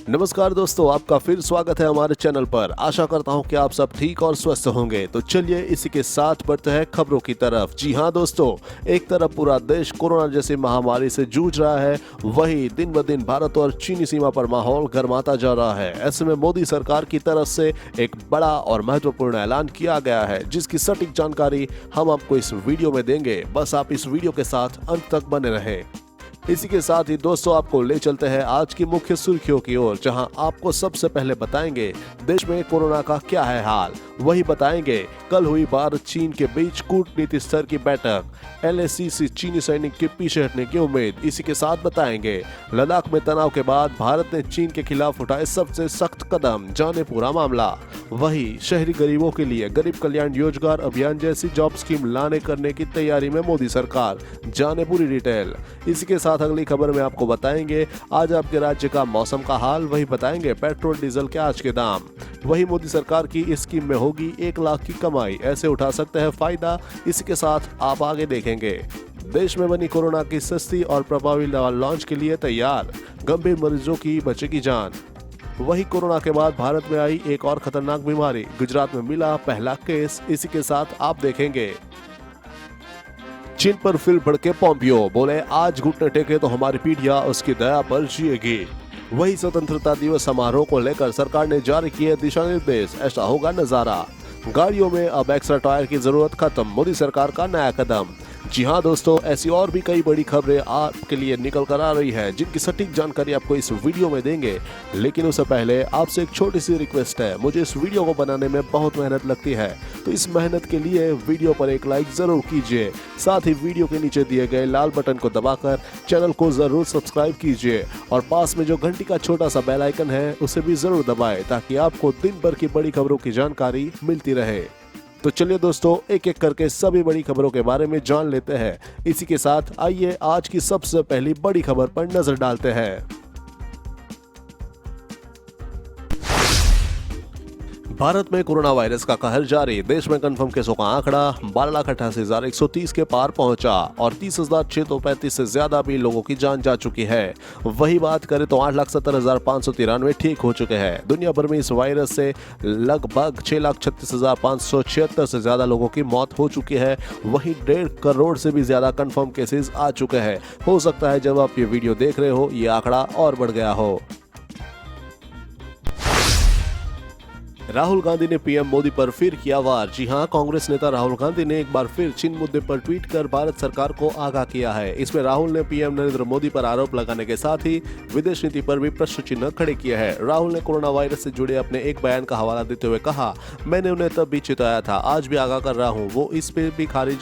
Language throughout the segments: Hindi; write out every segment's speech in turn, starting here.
नमस्कार दोस्तों, आपका फिर स्वागत है हमारे चैनल पर। आशा करता हूं कि आप सब ठीक और स्वस्थ होंगे। तो चलिए इसी के साथ बढ़ते हैं खबरों की तरफ। जी हां दोस्तों, एक तरफ पूरा देश कोरोना जैसी महामारी से जूझ रहा है, वहीं दिन ब दिन भारत और चीनी सीमा पर माहौल गर्माता जा रहा है। ऐसे में मोदी सरकार की तरफ से एक बड़ा और महत्वपूर्ण ऐलान किया गया है, जिसकी सटीक जानकारी हम आपको इस वीडियो में देंगे। बस आप इस वीडियो के साथ अंत तक बने रहें। इसी के साथ ही दोस्तों आपको ले चलते हैं आज की मुख्य सुर्खियों की ओर, जहां आपको सबसे पहले बताएंगे देश में कोरोना का क्या है हाल। वही बताएंगे कल हुई भारत चीन के बीच कूटनीति स्तर की बैठक, LAC से चीनी सैनिक के पीछे हटने की उम्मीद। इसी के साथ बताएंगे लद्दाख में तनाव के बाद भारत ने चीन के खिलाफ उठाए सबसे सख्त कदम, जाने पूरा मामला। वही शहरी गरीबों के लिए गरीब कल्याण रोजगार अभियान जैसी जॉब स्कीम लाने करने की तैयारी में मोदी सरकार, जाने पूरी डिटेल। इसी के साथ अगली खबर में आपको बताएंगे आज आपके राज्य का मौसम का हाल। वही बताएंगे पेट्रोल डीजल के आज के दाम। वही मोदी सरकार की इस स्कीम में होगी 1 लाख की कमाई, ऐसे उठा सकते हैं फायदा। इसी के साथ आप आगे देखेंगे देश में बनी कोरोना की सस्ती और प्रभावी दवा लॉन्च के लिए तैयार, गंभीर मरीजों की बचेगी जान। वही कोरोना के बाद भारत में आई एक और खतरनाक बीमारी, गुजरात में मिला पहला केस। इसी के साथ आप देखेंगे चीन पर फिर भड़के पोम्पियो, बोले आज घुटने टेके तो हमारी पीढ़ियां उसकी दया पर जिएगी। वही स्वतंत्रता दिवस समारोह को लेकर सरकार ने जारी किए दिशा निर्देश, ऐसा होगा नजारा। गाड़ियों में अब एक्स्ट्रा टायर की जरूरत खत्म, मोदी सरकार का नया कदम। जी हां दोस्तों, ऐसी और भी कई बड़ी खबरें आपके लिए निकल कर आ रही है, जिनकी सटीक जानकारी आपको इस वीडियो में देंगे। लेकिन उससे पहले आपसे एक छोटी सी रिक्वेस्ट है, मुझे इस वीडियो को बनाने में बहुत मेहनत लगती है, तो इस मेहनत के लिए वीडियो पर एक लाइक जरूर कीजिए। साथ ही वीडियो के नीचे दिए गए लाल बटन को दबाकर चैनल को जरूर सब्सक्राइब कीजिए और पास में जो घंटी का छोटा सा बेल आइकन है उसे भी जरूर दबाएं, ताकि आपको दिन भर की बड़ी खबरों की जानकारी मिलती रहे। तो चलिए दोस्तों, एक एक करके सभी बड़ी खबरों के बारे में जान लेते हैं। इसी के साथ आइए आज की सबसे पहली बड़ी खबर पर नजर डालते हैं। भारत में कोरोना वायरस का कहर जारी, देश में कंफर्म केसों का आंकड़ा 12,88,130 के पार पहुंचा और 30,635 से ज्यादा भी लोगों की जान जा चुकी है। वही बात करें तो 8,70,593 ठीक हो चुके हैं। दुनिया भर में इस वायरस से लगभग 6,36,576 से ज्यादा लोगों की मौत हो चुकी है। वही 1.5 करोड़ से भी ज्यादा कंफर्म केसेस आ चुके हैं। हो सकता है जब आप ये वीडियो देख रहे हो ये आंकड़ा और बढ़ गया हो। राहुल गांधी ने पीएम मोदी पर फिर किया वार। जी हां, कांग्रेस नेता राहुल गांधी ने एक बार फिर चीन मुद्दे पर ट्वीट कर भारत सरकार को आगाह किया है। इसमें राहुल ने पीएम नरेंद्र मोदी पर आरोप लगाने के साथ ही विदेश नीति पर भी प्रश्न चिन्ह खड़े किए हैं। राहुल ने कोरोना वायरस से जुड़े अपने एक बयान का हवाला देते हुए कहा, मैंने उन्हें तब भी चेताया था, आज भी आगाह कर रहा हूँ, वो इस पे भी खारिज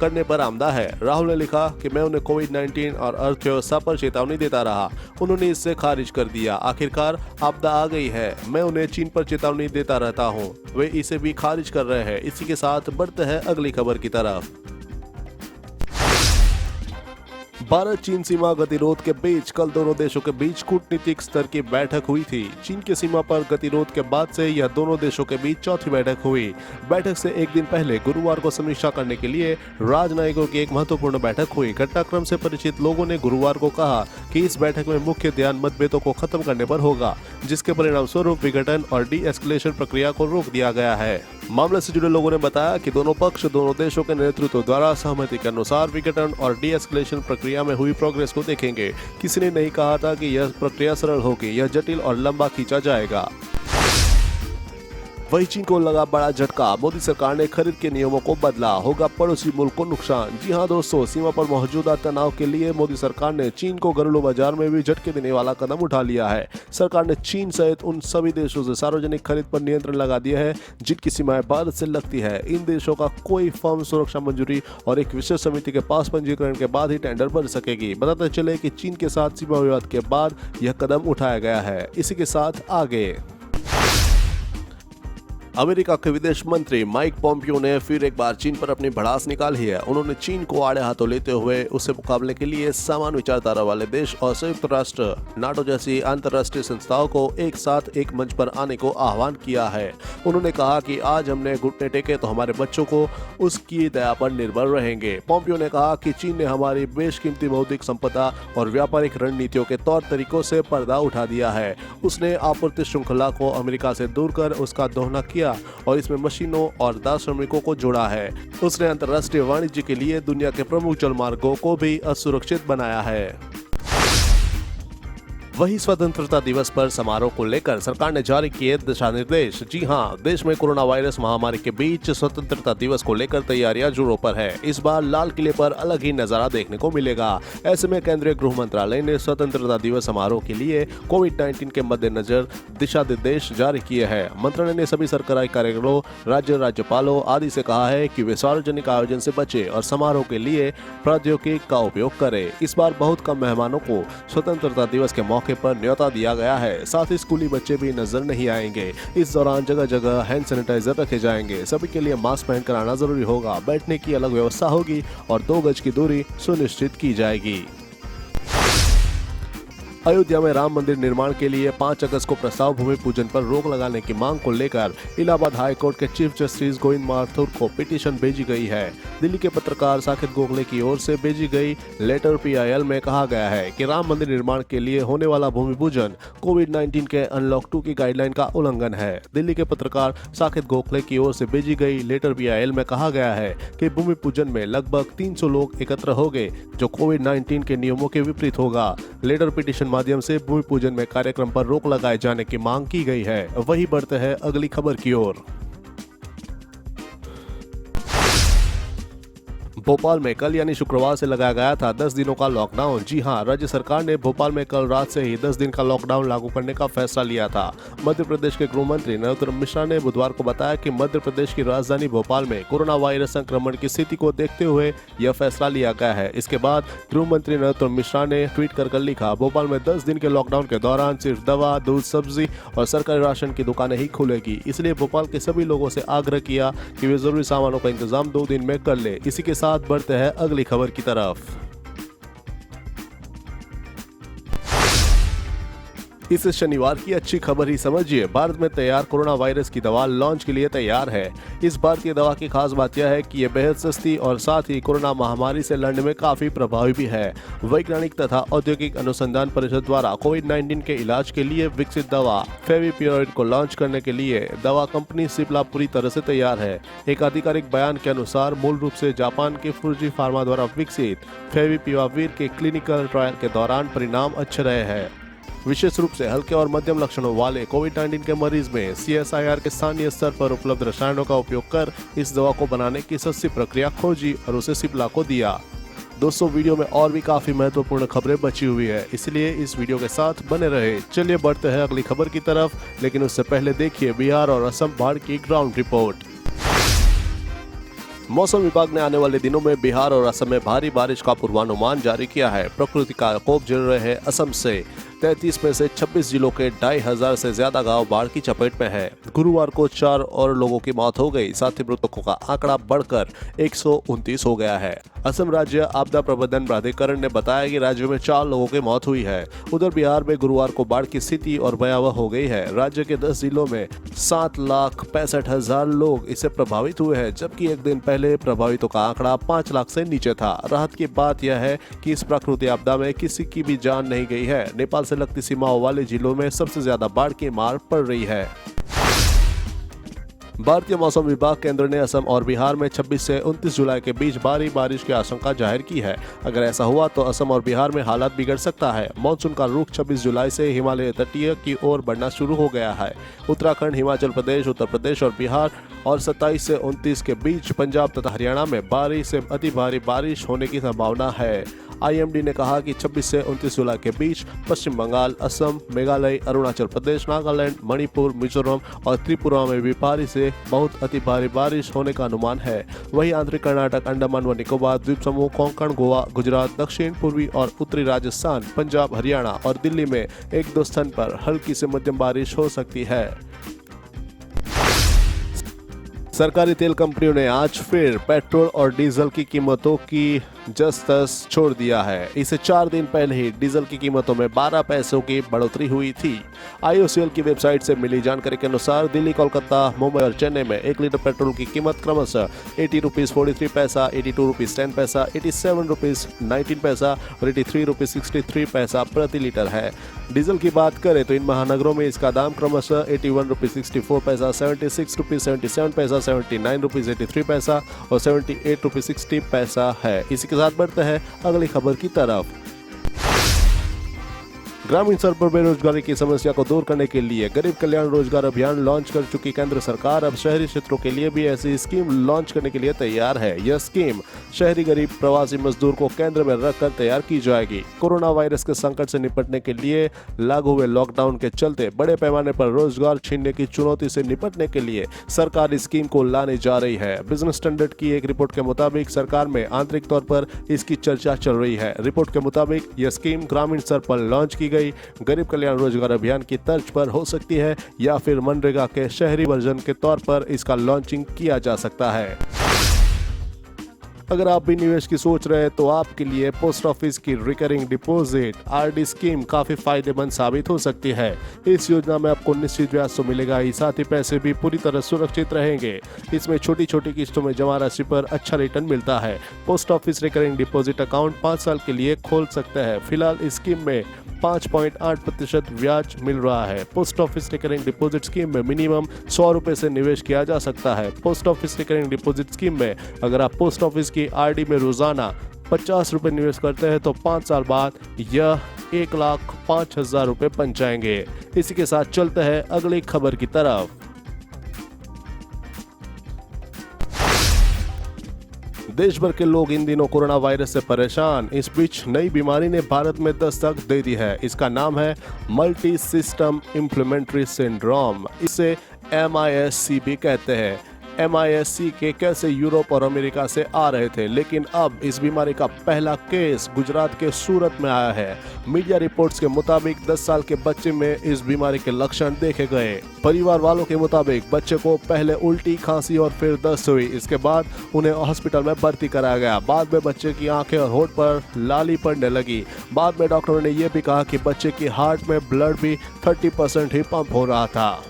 करने पर आमदा है। राहुल ने लिखा कि मैं उन्हें कोविड-19 और अर्थव्यवस्था पर चेतावनी देता रहा, उन्होंने इससे खारिज कर दिया। आखिरकार आपदा आ गई है, मैं उन्हें चीन पर चेतावनी देता रहता हूं, वे इसे भी खारिज कर रहे हैं। इसी के साथ बढ़ते हैं अगली खबर की तरफ। भारत चीन सीमा गतिरोध के बीच कल दोनों देशों के बीच कूटनीतिक स्तर की बैठक हुई थी। चीन की सीमा पर गतिरोध के बाद से यह दोनों देशों के बीच चौथी बैठक हुई। बैठक से एक दिन पहले गुरुवार को समीक्षा करने के लिए राजनयिकों की एक महत्वपूर्ण बैठक हुई। घटनाक्रम से परिचित लोगों ने गुरुवार को कहा कि इस बैठक में मुख्य ध्यान मतभेदों को खत्म करने पर होगा, जिसके परिणाम स्वरूप विघटन और डी-एस्केलेशन प्रक्रिया को रोक दिया गया है। मामले से जुड़े लोगों ने बताया कि दोनों पक्ष दोनों देशों के नेतृत्व द्वारा सहमति के अनुसार विघटन और डी-एस्केलेशन प्रक्रिया में हुई प्रोग्रेस को देखेंगे। किसी ने नहीं कहा था कि यह प्रक्रिया सरल होगी, यह जटिल और लंबा खींचा जाएगा। वही चीन को लगा बड़ा झटका, मोदी सरकार ने खरीद के नियमों को बदला, होगा पड़ोसी मुल्क को नुकसान। जी हां दोस्तों, सीमा पर मौजूदा तनाव के लिए मोदी सरकार ने चीन को घरेलू बाजार में भी झटके देने वाला कदम उठा लिया है। सरकार ने चीन सहित उन सभी देशों से सार्वजनिक खरीद पर नियंत्रण लगा दिया है जिनकी सीमाएं भारत से लगती है। इन देशों का कोई फर्म सुरक्षा मंजूरी और एक विशेष समिति के पास पंजीकरण के बाद ही टेंडर भर सकेगी। बताते चले कि चीन के साथ सीमा विवाद के बाद यह कदम उठाया गया है। इसी के साथ आगे अमेरिका के विदेश मंत्री माइक पोम्पियो ने फिर एक बार चीन पर अपनी भड़ास निकाली है। उन्होंने चीन को आड़े हाथों लेते हुए उससे मुकाबले के लिए समान विचारधारा वाले देश और संयुक्त राष्ट्र नाटो जैसी अंतर्राष्ट्रीय संस्थाओं को एक साथ एक मंच पर आने को आह्वान किया है। उन्होंने कहा कि आज हमने घुटने टेके तो हमारे बच्चों को उसकी दया पर निर्भर रहेंगे। पोम्पियो ने कहा कि चीन ने हमारी बेशकीमती बौद्धिक संपदा और व्यापारिक रणनीतियों के तौर तरीकों से पर्दा उठा दिया है। उसने आपूर्ति श्रृंखला को अमेरिका से दूर कर उसका दोहन किया और इसमें मशीनों और दास श्रमिकों को जोड़ा है। उसने अंतर्राष्ट्रीय वाणिज्य के लिए दुनिया के प्रमुख जलमार्गों को भी असुरक्षित बनाया है। वही स्वतंत्रता दिवस पर समारोह को लेकर सरकार ने जारी किए दिशा निर्देश। जी हां, देश में कोरोना वायरस महामारी के बीच स्वतंत्रता दिवस को लेकर तैयारियां जोरों पर है। इस बार लाल किले पर अलग ही नजारा देखने को मिलेगा। ऐसे में केंद्रीय गृह मंत्रालय ने स्वतंत्रता दिवस समारोह के लिए कोविड-19 के मद्देनजर दिशा निर्देश जारी किए हैं। मंत्रालय ने सभी सरकारी कार्यालयों, राज्यपालों आदि से कहा है कि वे सार्वजनिक आयोजन से बचे और समारोह के लिए प्रौद्योगिकी का उपयोग करें। इस बार बहुत कम मेहमानों को स्वतंत्रता दिवस के मौके पर न्योता दिया गया है। साथ ही स्कूली बच्चे भी नजर नहीं आएंगे। इस दौरान जगह जगह हैंड सैनिटाइजर रखे जाएंगे। सभी के लिए मास्क पहनकर आना जरूरी होगा। बैठने की अलग व्यवस्था होगी और 2 गज की दूरी सुनिश्चित की जाएगी। अयोध्या में राम मंदिर निर्माण के लिए 5 अगस्त को प्रस्ताव भूमि पूजन पर रोक लगाने की मांग को लेकर इलाहाबाद हाई कोर्ट के चीफ जस्टिस गोविंद माथुर को पिटीशन भेजी गई है। दिल्ली के पत्रकार साकेत गोखले की ओर से भेजी गई लेटर PIL में कहा गया है कि राम मंदिर निर्माण के लिए होने वाला भूमि पूजन कोविड-19 के अनलॉक 2 की गाइडलाइन का उल्लंघन है। दिल्ली के पत्रकार साकेत गोखले की ओर से भेजी गई लेटर PIL में कहा गया है कि भूमि पूजन में लगभग 300 लोग एकत्र हो गए, जो कोविड-19 के नियमों के विपरीत होगा। लेटर पिटीशन माध्यम से भूमि पूजन में कार्यक्रम पर रोक लगाए जाने की मांग की गई है। वही बढ़ते हैं अगली खबर की ओर। भोपाल में कल यानी शुक्रवार से लगाया गया था 10 दिनों का लॉकडाउन। जी हां, राज्य सरकार ने भोपाल में कल रात से ही 10 दिन का लॉकडाउन लागू करने का फैसला लिया था। मध्य प्रदेश के गृह मंत्री नरोत्तम मिश्रा ने बुधवार को बताया कि मध्य प्रदेश की राजधानी भोपाल में कोरोना वायरस संक्रमण की स्थिति को देखते हुए यह फैसला लिया गया है। इसके बाद गृह मंत्री नरोत्तम मिश्रा ने ट्वीट कर लिखा, भोपाल में 10 दिन के लॉकडाउन के दौरान सिर्फ दवा, दूध, सब्जी और सरकारी राशन की दुकानें ही खुलेगी। इसलिए भोपाल के सभी लोगों से आग्रह किया कि वे जरूरी सामानों का इंतजाम 2 दिन में कर ले। इसी के साथ बढ़ते हैं अगली खबर की तरफ। इस शनिवार की अच्छी खबर ही समझिए, भारत में तैयार कोरोना वायरस की दवा लॉन्च के लिए तैयार है। इस भारतीय दवा की खास बात यह है कि यह बेहद सस्ती और साथ ही कोरोना महामारी से लड़ने में काफी प्रभावी भी है। वैज्ञानिक तथा औद्योगिक अनुसंधान परिषद द्वारा कोविड-19 के इलाज के लिए विकसित दवा फेविपिराविर को लॉन्च करने के लिए दवा कंपनी सिप्ला पूरी तरह से तैयार है। एक आधिकारिक बयान के अनुसार मूल रूप से जापान के फुजी फार्मा द्वारा विकसित फेविपिराविर के क्लिनिकल ट्रायल के दौरान परिणाम अच्छे रहे हैं। विशेष रूप से हल्के और मध्यम लक्षणों वाले कोविड-19 के मरीज में CSIR के स्थानीय स्तर पर उपलब्ध रसायनों का उपयोग कर इस दवा को बनाने की सस्ती प्रक्रिया खोजी और उसे सिप्ला को दिया। दोस्तों, वीडियो में और भी काफी महत्वपूर्ण खबरें बची हुई है, इसलिए इस वीडियो के साथ बने रहे। चलिए बढ़ते हैं अगली खबर की तरफ, लेकिन उससे पहले देखिए बिहार और असम बाढ़ की ग्राउंड रिपोर्ट। मौसम विभाग ने आने वाले दिनों में बिहार और असम में भारी बारिश का पूर्वानुमान जारी किया है। प्रकृति का कोप झेल रहे हैं असम से 33 में से 26 जिलों के 2500 से ज्यादा गांव बाढ़ की चपेट में है। गुरुवार को 4 और लोगों की मौत हो गई, साथ ही मृतकों का आंकड़ा बढ़कर 129 हो गया है। असम राज्य आपदा प्रबंधन प्राधिकरण ने बताया कि राज्य में 4 लोगों की मौत हुई है। उधर बिहार में गुरुवार को बाढ़ की स्थिति और भयावह हो गई है। राज्य के 10 जिलों में 7,65,000 लोग इससे प्रभावित हुए हैं, जबकि एक दिन पहले प्रभावितों का आंकड़ा 5 लाख से नीचे था। राहत की बात यह है कि इस प्राकृतिक आपदा में किसी की भी जान नहीं गई है। नेपाल से लगती सीमाओं वाले जिलों में सबसे ज्यादा बाढ़ की मार पड़ रही है। भारतीय मौसम विभाग केंद्र ने असम और बिहार में 26 से 29 जुलाई के बीच भारी बारिश की आशंका जाहिर की है। अगर ऐसा हुआ तो असम और बिहार में हालात बिगड़ सकता है। मानसून का रुख 26 जुलाई से हिमालय तटीय की ओर बढ़ना शुरू हो गया है। उत्तराखंड, हिमाचल प्रदेश, उत्तर प्रदेश और बिहार और 27 से 29 के बीच पंजाब तथा हरियाणा में भारी से अति भारी बारिश होने की संभावना है। IMD ने कहा कि 26 से 29 जुलाई के बीच पश्चिम बंगाल, असम, मेघालय, अरुणाचल प्रदेश, नागालैंड, मणिपुर, मिजोरम और त्रिपुरा में भी भारी से बहुत अति भारी बारिश होने का अनुमान है। वहीं आंतरिक कर्नाटक, अंडमान व निकोबार द्वीप समूह, कोंकण, गोवा, गुजरात, दक्षिण पूर्वी और उत्तरी राजस्थान, पंजाब, हरियाणा और दिल्ली में 1-2 स्थान पर हल्की से मध्यम बारिश हो सकती है। सरकारी तेल कंपनियों ने आज फिर पेट्रोल और डीजल की कीमतों की जस-तस छोड़ दिया है। इससे 4 दिन पहले ही डीजल की कीमतों में 12 पैसों की बढ़ोतरी हुई थी। IOCL की वेबसाइट से मिली जानकारी के अनुसार दिल्ली, कोलकाता, मुंबई और चेन्नई में 1 लीटर पेट्रोल की कीमत क्रमशः 80 रुपीज 43 पैसा, 82 रुपीज 10 पैसा, 87 रुपीज 19 पैसा और 83 रुपीज 63 पैसा प्रति लीटर है। डीजल की बात करें तो इन महानगरों में इसका दाम क्रमशः 81 रुपीज 64 पैसा, 76 रुपीज 77 पैसा, 79 रुपीज 83 पैसा और 78 रुपीज 60 पैसा है। इसी के साथ बढ़ते हैं अगली खबर की तरफ। ग्रामीण स्तर पर बेरोजगारी की समस्या को दूर करने के लिए गरीब कल्याण रोजगार अभियान लॉन्च कर चुकी केंद्र सरकार अब शहरी क्षेत्रों के लिए भी ऐसी स्कीम लॉन्च करने के लिए तैयार है। यह स्कीम शहरी गरीब प्रवासी मजदूर को केंद्र में रखकर तैयार की जाएगी। कोरोना वायरस के संकट से निपटने के लिए लागू हुए लॉकडाउन के चलते बड़े पैमाने पर रोजगार छीनने की चुनौती से निपटने के लिए सरकार इस स्कीम को लाने जा रही है। बिजनेस स्टैंडर्ड की एक रिपोर्ट के मुताबिक सरकार में आंतरिक तौर पर इसकी चर्चा चल रही है। रिपोर्ट के मुताबिक यह स्कीम ग्रामीण स्तर पर लॉन्च की गरीब कल्याण रोजगार अभियान की तर्ज पर हो सकती है या फिर मनरेगा के शहरी वर्जन के तौर पर इसका लॉन्चिंग किया जा सकता है। अगर आप भी निवेश की सोच रहे हैं तो आपके लिए पोस्ट ऑफिस की रिकरिंग डिपॉजिट RD स्कीम काफी फायदेमंद साबित हो सकती है। इस योजना में आपको निश्चित ब्याज तो मिलेगा ही, साथ ही पैसे भी पूरी तरह सुरक्षित रहेंगे। इसमें छोटी छोटी किस्तों में जमा राशि पर अच्छा रिटर्न मिलता है। Post office recurring deposit account 5 साल के लिए खोल सकते हैं। फिलहाल इस स्कीम में 5.8% ब्याज मिल रहा है। Post office recurring deposit scheme में मिनिमम 100 रुपए से निवेश किया जा सकता है। Post office recurring deposit scheme में अगर आप पोस्ट ऑफिस की RD में रोजाना 50 रुपए निवेश करते हैं तो 5 साल बाद यह 1,05,000 रुपए बन जाएंगे। इसी के साथ चलते हैं अगली खबर की तरफ। देश भर के लोग इन दिनों कोरोना वायरस से परेशान। इस बीच नई बीमारी ने भारत में दस्तक दे दी है। इसका नाम है मल्टी सिस्टम इन्फ्लेमेटरी सिंड्रोम। इसे MIS-C भी कहते हैं। MIS-C के कैसे यूरोप और अमेरिका से आ रहे थे, लेकिन अब इस बीमारी का पहला केस गुजरात के सूरत में आया है। मीडिया रिपोर्ट्स के मुताबिक 10 साल के बच्चे में इस बीमारी के लक्षण देखे गए। परिवार वालों के मुताबिक बच्चे को पहले उल्टी, खांसी और फिर दस्त हुई। इसके बाद उन्हें हॉस्पिटल में भर्ती कराया गया। बाद में बच्चे की आंखें और होठ पर लाली पड़ने लगी। बाद में डॉक्टरों ने यह भी कहा कि बच्चे की हार्ट में ब्लड भी 30% ही पंप हो रहा था।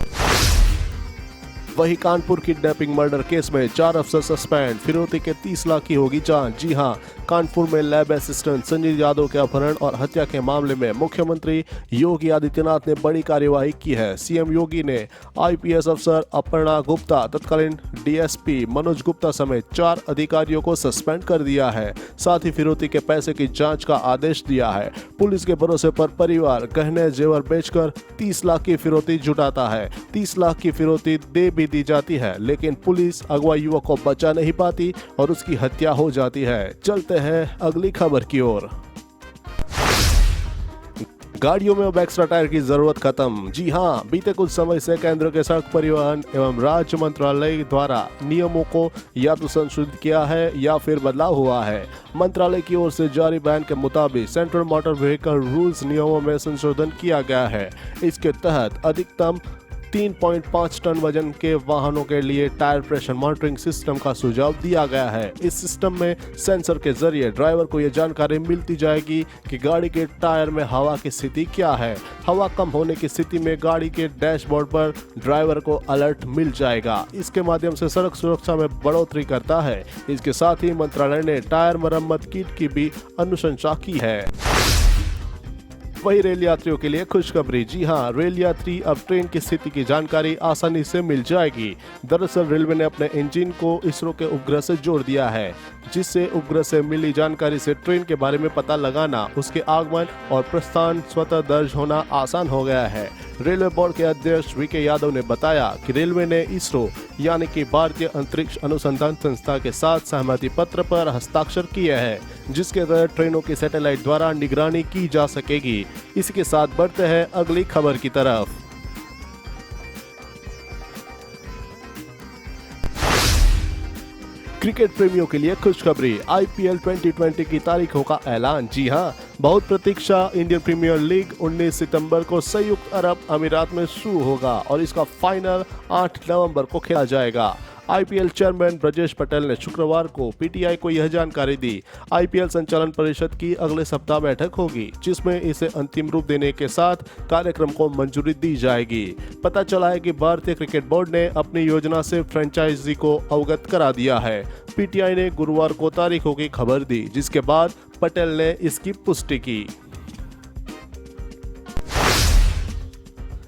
वही कानपुर किडनैपिंग मर्डर केस में 4 अफसर सस्पेंड। फिरौती के 30 लाख की होगी जांच। जी हां, कानपुर में लैब असिस्टेंट संजय यादव के अपहरण और हत्या के मामले में मुख्यमंत्री योगी आदित्यनाथ ने बड़ी कार्यवाही की है। सीएम योगी ने IPS अफसर अपर्णा गुप्ता, तत्कालीन DSP मनोज गुप्ता समेत 4 अधिकारियों को सस्पेंड कर दिया है। साथ ही फिरौती के पैसे की जांच का आदेश दिया है। पुलिस के भरोसे पर परिवार गहने जेवर बेचकर 30 लाख की फिरौती जुटाता है। 30 लाख की फिरौती दे भी दी जाती है, लेकिन पुलिस अगवा युवक को बचा नहीं पाती और उसकी हत्या हो जाती है। चलते हैं अगली खबर की ओर। गाड़ियों में अब एक्स्ट्रा टायर की जरूरत खत्म। जी हां, बीते कुछ समय से केंद्र के सड़क परिवहन एवं राज्य मंत्रालय द्वारा नियमों को या तो संशोधित किया है या फिर बदलाव हुआ है। मंत्रालय की ओर से जारी बयान के मुताबिक सेंट्रल मोटर व्हीकल रूल्स नियमों में संशोधन किया गया है। इसके तहत अधिकतम 3.5 टन वजन के वाहनों के लिए टायर प्रेशर मॉनिटरिंग सिस्टम का सुझाव दिया गया है। इस सिस्टम में सेंसर के जरिए ड्राइवर को यह जानकारी मिलती जाएगी कि गाड़ी के टायर में हवा की स्थिति क्या है। हवा कम होने की स्थिति में गाड़ी के डैशबोर्ड पर ड्राइवर को अलर्ट मिल जाएगा। इसके माध्यम से सड़क सुरक्षा में बढ़ोतरी करता है। इसके साथ ही मंत्रालय ने टायर मरम्मत किट की भी अनुशंसा की है। वही रेल यात्रियों के लिए खुशखबरी। जी हां, रेल यात्री अब ट्रेन की स्थिति की जानकारी आसानी से मिल जाएगी। दरअसल रेलवे ने अपने इंजन को इसरो के उपग्रह से जोड़ दिया है, जिससे उपग्रह से मिली जानकारी से ट्रेन के बारे में पता लगाना, उसके आगमन और प्रस्थान स्वतः दर्ज होना आसान हो गया है। रेलवे बोर्ड के अध्यक्ष VK यादव ने बताया कि रेलवे ने इसरो यानी कि भारतीय अंतरिक्ष अनुसंधान संस्था के साथ सहमति पत्र पर हस्ताक्षर किए हैं, जिसके तहत ट्रेनों की सैटेलाइट द्वारा निगरानी की जा सकेगी। इसी के साथ बढ़ते हैं अगली खबर की तरफ। क्रिकेट प्रेमियों के लिए खुशखबरी। IPL 2020 की तारीखों का ऐलान। जी हां, बहुत प्रतीक्षा इंडियन प्रीमियर लीग 19 सितंबर को संयुक्त अरब अमीरात में शुरू होगा और इसका फाइनल 8 नवंबर को खेला जाएगा। आईपीएल चेयरमैन ब्रजेश पटेल ने शुक्रवार को पीटीआई को यह जानकारी दी। आईपीएल संचालन परिषद की अगले सप्ताह बैठक होगी, जिसमें इसे अंतिम रूप देने के साथ कार्यक्रम को मंजूरी दी जाएगी। पता चला है कि भारतीय क्रिकेट बोर्ड ने अपनी योजना से फ्रेंचाइजी को अवगत करा दिया है। पीटीआई ने गुरुवार को तारीखों की खबर दी, जिसके बाद पटेल ने इसकी पुष्टि की।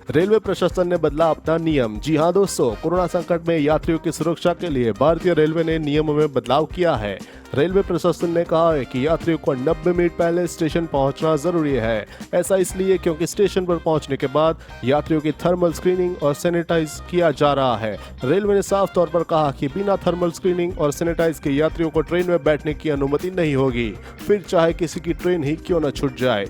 रेलवे प्रशासन ने बदला अपना नियम। जी हां दोस्तों, कोरोना संकट में यात्रियों की सुरक्षा के लिए भारतीय रेलवे ने नियमों में बदलाव किया है। रेलवे प्रशासन ने कहा है कि यात्रियों को 90 मिनट पहले स्टेशन पहुंचना जरूरी है। ऐसा इसलिए क्योंकि स्टेशन पर पहुंचने के बाद यात्रियों की थर्मल स्क्रीनिंग और सैनिटाइज किया जा रहा है। रेलवे ने साफ तौर पर कहा कि बिना थर्मल स्क्रीनिंग और सैनिटाइज के यात्रियों को ट्रेन में बैठने की अनुमति नहीं होगी, फिर चाहे किसी की ट्रेन ही क्यों न छूट जाए।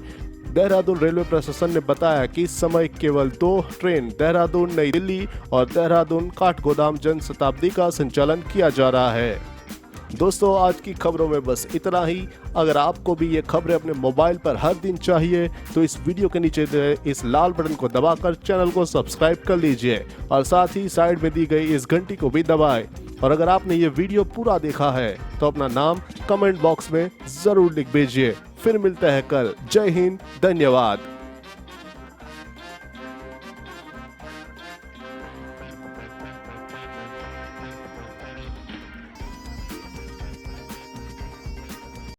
देहरादून रेलवे प्रशासन ने बताया कि इस समय केवल 2 ट्रेन देहरादून नई दिल्ली और देहरादून काठगोदाम जनशताब्दी का संचालन किया जा रहा है। दोस्तों, आज की खबरों में बस इतना ही। अगर आपको भी ये खबरें अपने मोबाइल पर हर दिन चाहिए तो इस वीडियो के नीचे दिए इस लाल बटन को दबाकर चैनल को सब्सक्राइब कर लीजिए और साथ ही साइड में दी गई इस घंटी को भी दबाएं। और अगर आपने ये वीडियो पूरा देखा है तो अपना नाम कमेंट बॉक्स में जरूर लिख भेजिए। फिर मिलते हैं कल। जय हिंद, धन्यवाद।